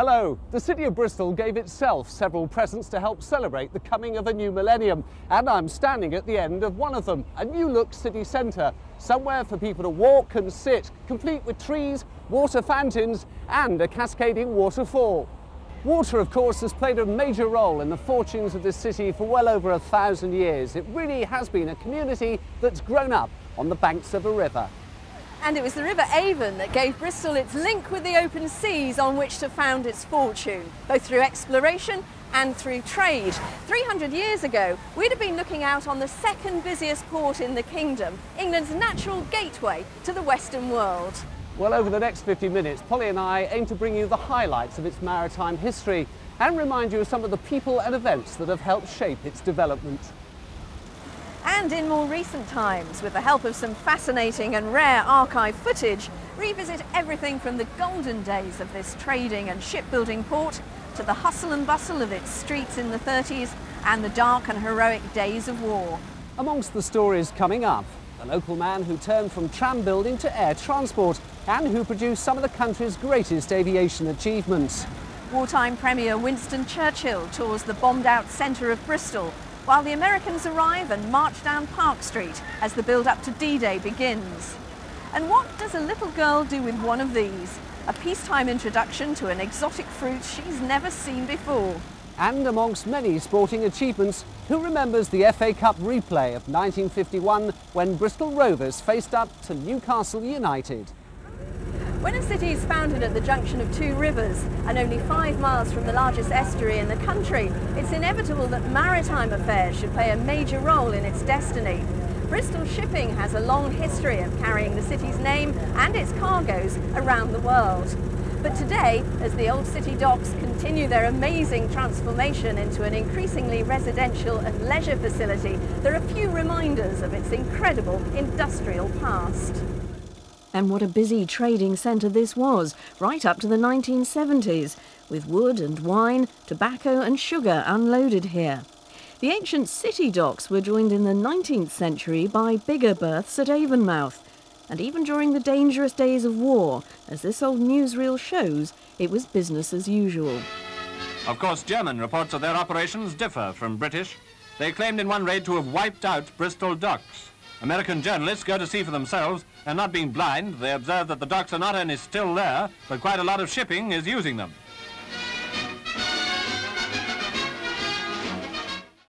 Hello. The city of Bristol gave itself several presents to help celebrate the coming of a new millennium, and I'm standing at the end of one of them, a new-look city centre, somewhere for people to walk and sit, complete with trees, water fountains and a cascading waterfall. Water, of course, has played a major role in the fortunes of this city for well over 1,000 years. It really has been a community that's grown up on the banks of a river. And it was the River Avon that gave Bristol its link with the open seas on which to found its fortune, both through exploration and through trade. 300 years ago, we'd have been looking out on the second busiest port in the kingdom, England's natural gateway to the Western world. Well, over the next 50 minutes, Polly and I aim to bring you the highlights of its maritime history and remind you of some of the people and events that have helped shape its development. And in more recent times, with the help of some fascinating and rare archive footage, revisit everything from the golden days of this trading and shipbuilding port to the hustle and bustle of its streets in the 30s and the dark and heroic days of war. Amongst the stories coming up, a local man who turned from tram building to air transport and who produced some of the country's greatest aviation achievements. Wartime Premier Winston Churchill tours the bombed-out centre of Bristol, while the Americans arrive and march down Park Street as the build-up to D-Day begins. And what does a little girl do with one of these? A peacetime introduction to an exotic fruit she's never seen before. And amongst many sporting achievements, who remembers the FA Cup replay of 1951 when Bristol Rovers faced up to Newcastle United? When a city is founded at the junction of two rivers and only 5 miles from the largest estuary in the country, it's inevitable that maritime affairs should play a major role in its destiny. Bristol Shipping has a long history of carrying the city's name and its cargoes around the world. But today, as the old city docks continue their amazing transformation into an increasingly residential and leisure facility, there are few reminders of its incredible industrial past. And what a busy trading centre this was, right up to the 1970s, with wood and wine, tobacco and sugar unloaded here. The ancient city docks were joined in the 19th century by bigger berths at Avonmouth. And even during the dangerous days of war, as this old newsreel shows, it was business as usual. Of course, German reports of their operations differ from British. They claimed in one raid to have wiped out Bristol docks. American journalists go to see for themselves, and not being blind, they observe that the docks are not only still there, but quite a lot of shipping is using them.